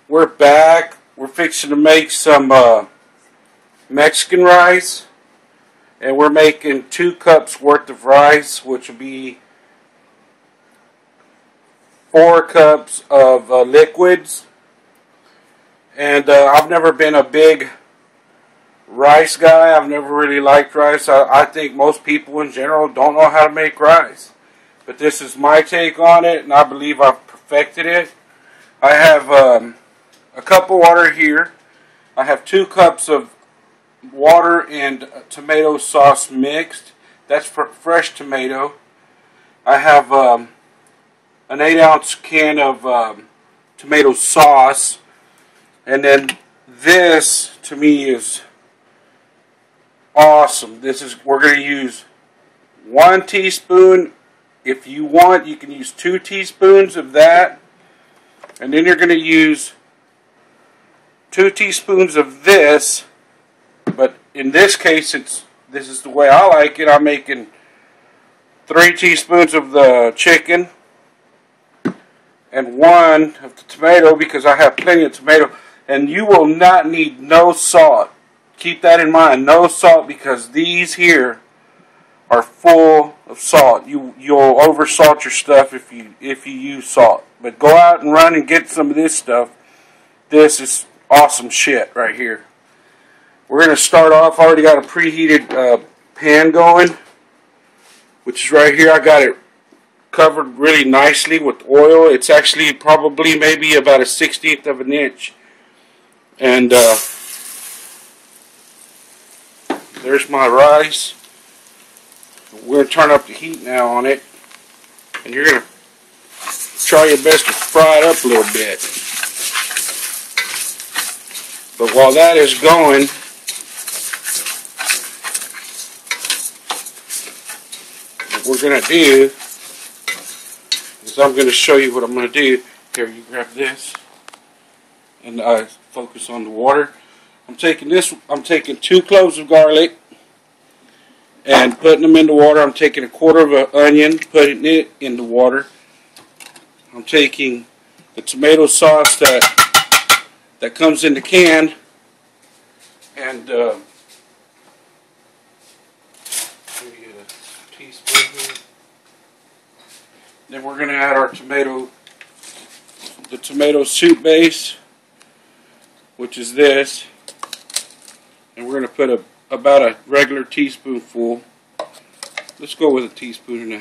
We're back. We're fixing to make some Mexican rice. And we're making 2 cups worth of rice, which will be 4 cups of liquids. And I've never been a big rice guy. I've never really liked rice. I think most people in general don't know how to make rice. But this is my take on it, and I believe I've perfected it. I have a cup of water here. I have 2 cups of water and tomato sauce mixed. That's for fresh tomato. I have an 8-ounce can of tomato sauce. And then this, to me, is awesome. We're going to use 1 teaspoon. If you want, you can use 2 teaspoons of that. And then you're going to use 2 teaspoons of this. But in this case, this is the way I like it. I'm making 3 teaspoons of the chicken and 1 of the tomato because I have plenty of tomato. And you will not need no salt. Keep that in mind, no salt, because these here are full of salt. You'll oversalt your stuff if you use salt. But go out and run and get some of this stuff. This is awesome shit right here. We're going to start off. I already got a preheated pan going, which is right here. I got it covered really nicely with oil. It's actually probably maybe about a 1/16 of an inch. And there's my rice. We're going to turn up the heat now on it. And you're going to try your best to fry it up a little bit. But while that is going, what we're going to do is I'm going to show you what I'm going to do. Here, you grab this. And focus on the water. I'm taking 2 cloves of garlic and putting them in the water. I'm taking 1/4 of an onion, putting it in the water. I'm taking the tomato sauce that comes in the can, and maybe a teaspoon here. Then we're going to add our the tomato soup base, which is this, and we're going to put about a regular teaspoonful. Let's go with 1.5 teaspoons.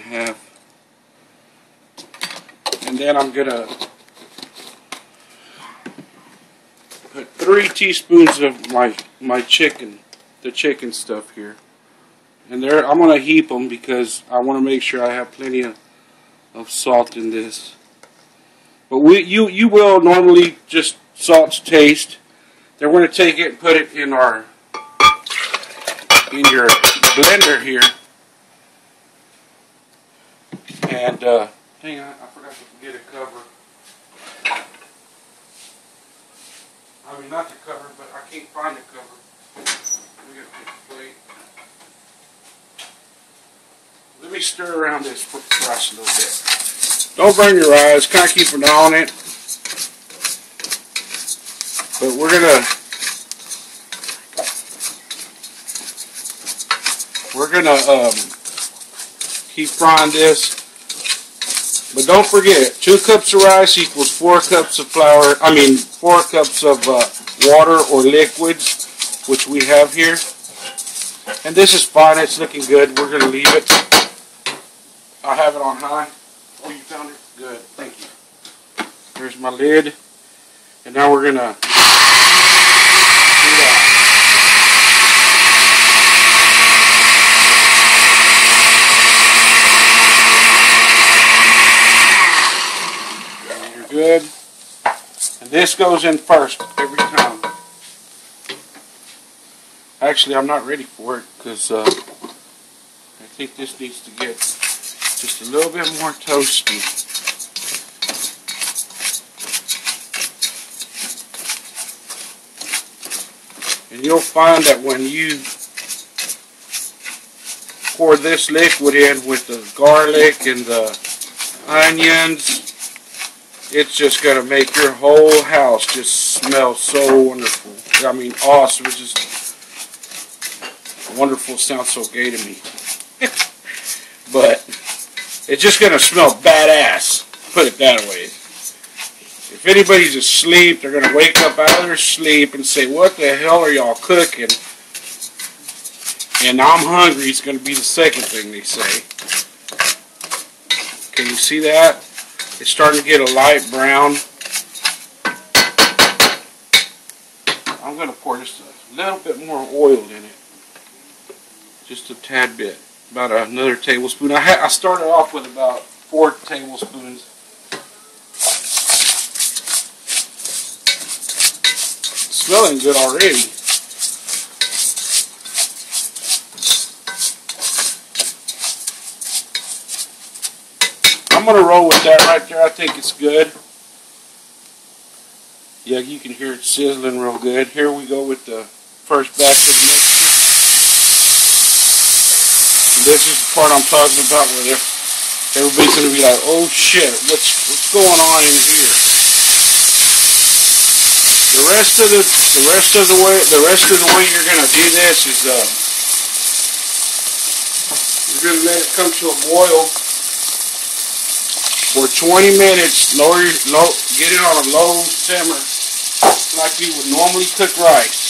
And then I'm going to put 3 teaspoons of my chicken, the chicken stuff here. And there, I'm going to heap them because I want to make sure I have plenty of salt in this. But you will normally just salt to taste. Then we're going to take it and put it in your blender here. And hang on, I forgot to get a cover. I mean, not the cover, but I can't find the cover. We got to get the plate. Let me stir around this rice a little bit. Don't burn your eyes. Kind of keep an eye on it. But we're gonna keep frying this. But don't forget, 2 cups of rice equals 4 cups of flour. 4 cups of water or liquids, which we have here. And this is fine. It's looking good. We're gonna leave it. I have it on high. Oh, you found it? Good. Thank you. There's my lid. And now we're gonna good. And this goes in first every time. Actually, I'm not ready for it because I think this needs to get just a little bit more toasty. And you'll find that when you pour this liquid in with the garlic and the onions It's just going to make your whole house just smell so wonderful. I mean, awesome. It's just wonderful. Sounds so gay to me. But it's just going to smell badass. Put it that way. If anybody's asleep, they're going to wake up out of their sleep and say, what the hell are y'all cooking? And I'm hungry. It's going to be the second thing they say. Can you see that? It's starting to get a light brown. I'm going to pour just a little bit more oil in it. Just a tad bit. About another tablespoon. I started off with about 4 tablespoons. It's smelling good already. I'm going to roll with that right there. I think it's good. Yeah, you can hear it sizzling real good. Here we go with the first batch of the mixture. And this is the part I'm talking about where everybody's going to be like, oh shit, what's going on in here? The rest of the way you're going to do this is you're going to let it come to a boil. For 20 minutes, get it on a low simmer, like you would normally cook rice.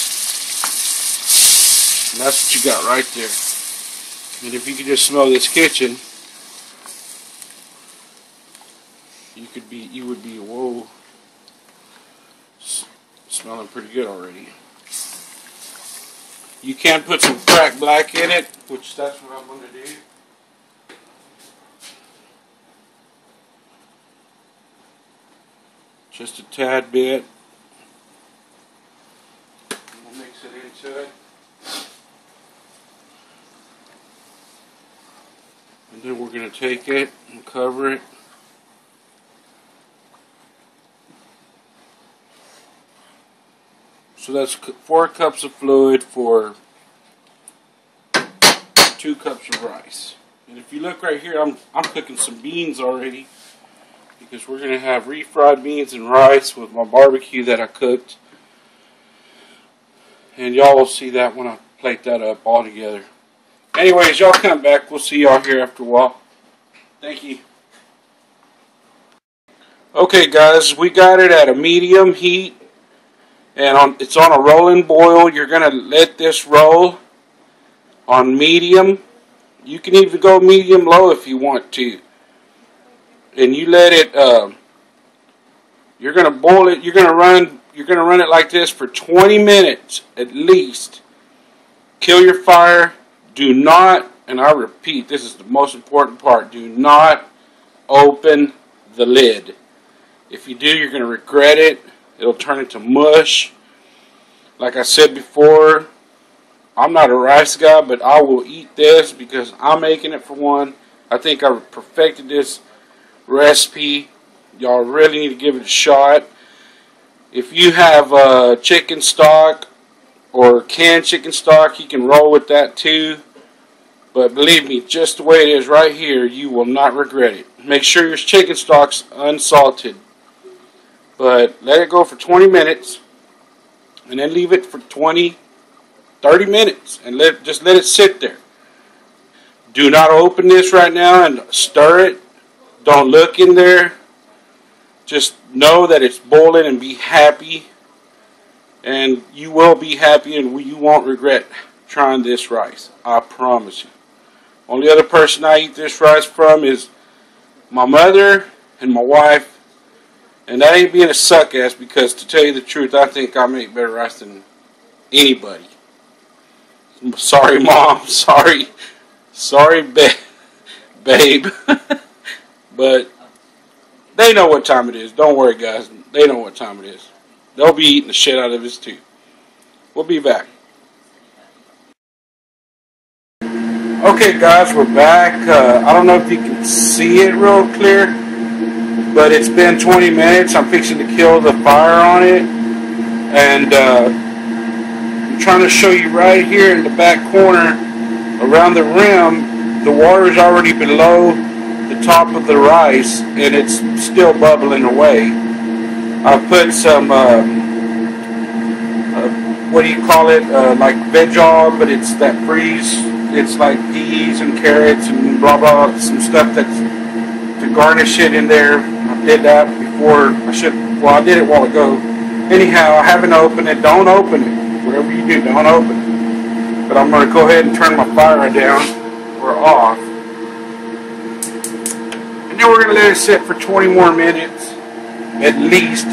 And that's what you got right there. And if you could just smell this kitchen, you would be, whoa, smelling pretty good already. You can put some cracked black in it, which that's what I'm going to do. Just a tad bit. We'll mix it into it. And then we're going to take it and cover it. So that's 4 cups of fluid for 2 cups of rice. And if you look right here, I'm cooking some beans already. Because we're going to have refried beans and rice with my barbecue that I cooked. And y'all will see that when I plate that up all together. Anyways, y'all come back. We'll see y'all here after a while. Thank you. Okay guys, we got it at a medium heat. And it's on a rolling boil. You're going to let this roll on medium. You can even go medium low if you want to. And you let it, you're going to boil it, you're going to run it like this for 20 minutes at least. Kill your fire. Do not, and I repeat, this is the most important part, do not open the lid. If you do, you're going to regret it. It'll turn into mush. Like I said before, I'm not a rice guy, but I will eat this because I'm making it for one. I think I've perfected this recipe. Y'all really need to give it a shot. If you have chicken stock or canned chicken stock, you can roll with that too. But believe me, just the way it is right here, you will not regret it. Make sure your chicken stock's unsalted. But let it go for 20 minutes and then leave it for 20, 30 minutes and just let it sit there. Do not open this right now and stir it. Don't look in there. Just know that it's boiling and be happy. And you will be happy and you won't regret trying this rice. I promise you. Only other person I eat this rice from is my mother and my wife. And that ain't being a suck ass because to tell you the truth, I think I make better rice than anybody. Sorry, Mom. Sorry, babe. But they know what time it is. Don't worry, guys. They know what time it is. They'll be eating the shit out of this too. We'll be back. Okay, guys, we're back. I don't know if you can see it real clear, but it's been 20 minutes. I'm fixing to kill the fire on it. And I'm trying to show you right here in the back corner, around the rim, the water's already below the top of the rice and it's still bubbling away. I put some what do you call it, like veg-all, but it's that freeze. It's like peas and carrots and blah blah, some stuff that's to garnish it in there. I did that before. I did it a while ago. Anyhow, I haven't opened it. Don't open it. Whatever you do, don't open it. But I'm going to go ahead and turn my fire down or off. And then we're going to let it sit for 20 more minutes at least.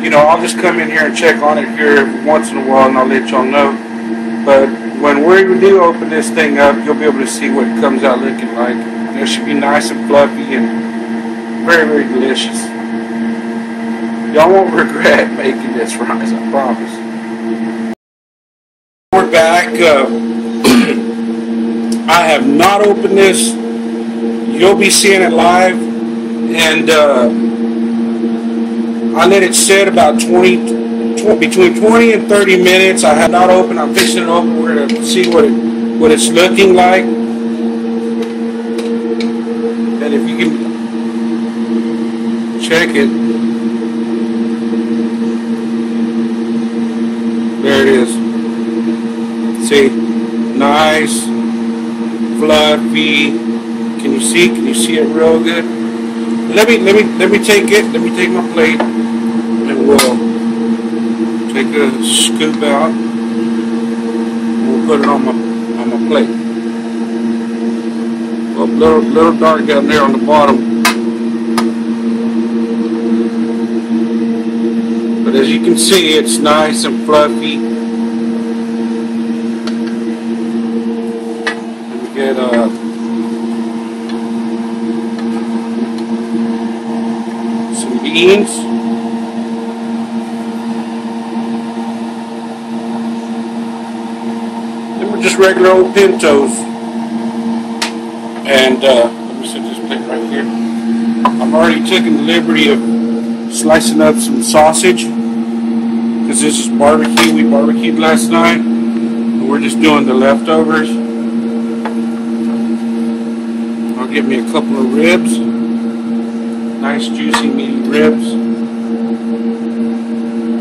You know, I'll just come in here and check on it here every once in a while and I'll let y'all know. But when we do open this thing up, you'll be able to see what it comes out looking like. It should be nice and fluffy and very, very delicious. Y'all won't regret making this rice, I promise. We're back. I have not opened this. You'll be seeing it live. And I let it sit about between 20 and 30 minutes. I have not opened. I'm fixing it open. We're going to see what it's looking like. And if you can check it. There it is. See? Nice. Fluffy. Can you see? Can you see it real good? Let me take it. Let me take my plate. And we'll take a scoop out. We'll put it on my plate. Well, little dark down there on the bottom. But as you can see, it's nice and fluffy. Let me get some beans. Just regular old pintos, and let me set this plate right here. I'm already taking the liberty of slicing up some sausage because this is barbecue. We barbecued last night, and we're just doing the leftovers. I'll get me a couple of ribs, nice juicy meaty ribs,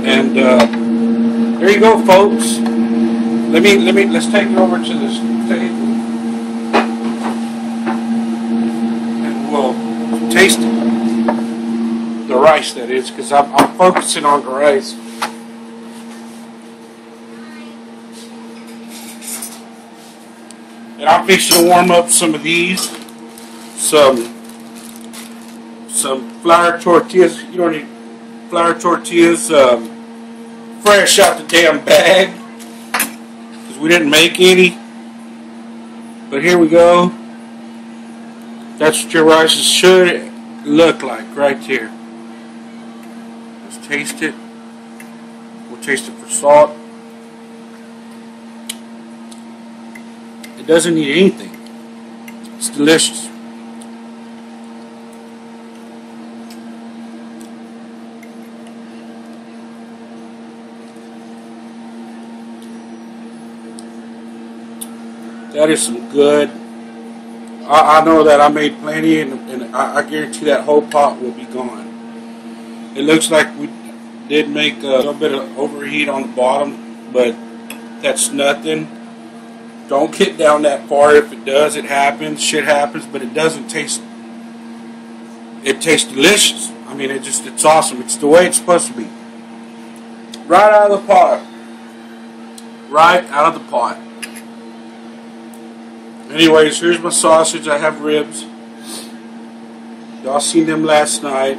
and there you go, folks. Let's take it over to this table and we'll taste it. The rice, that is, because I'm focusing on the rice. And I'm fixing to warm up some of these. Some flour tortillas. You don't need flour tortillas fresh out the damn bag. We didn't make any, but here we go. That's what your rice should look like right here. Let's taste it. We'll taste it for salt. It doesn't need anything. It's delicious. That is some good. I know that I made plenty, and I guarantee that whole pot will be gone. It looks like we did make a little bit of overheat on the bottom, but that's nothing. Don't get down that far. If it does, it happens. Shit happens, but it doesn't taste. It tastes delicious. I mean, it's awesome. It's the way it's supposed to be. Right out of the pot. Right out of the pot. Anyways, here's my sausage. I have ribs. Y'all seen them last night.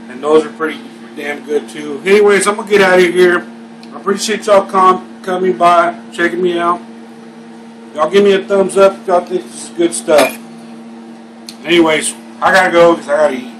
And those are pretty damn good too. Anyways, I'm going to get out of here. I appreciate y'all coming by, checking me out. Y'all give me a thumbs up if y'all think this is good stuff. Anyways, I got to go because I got to eat.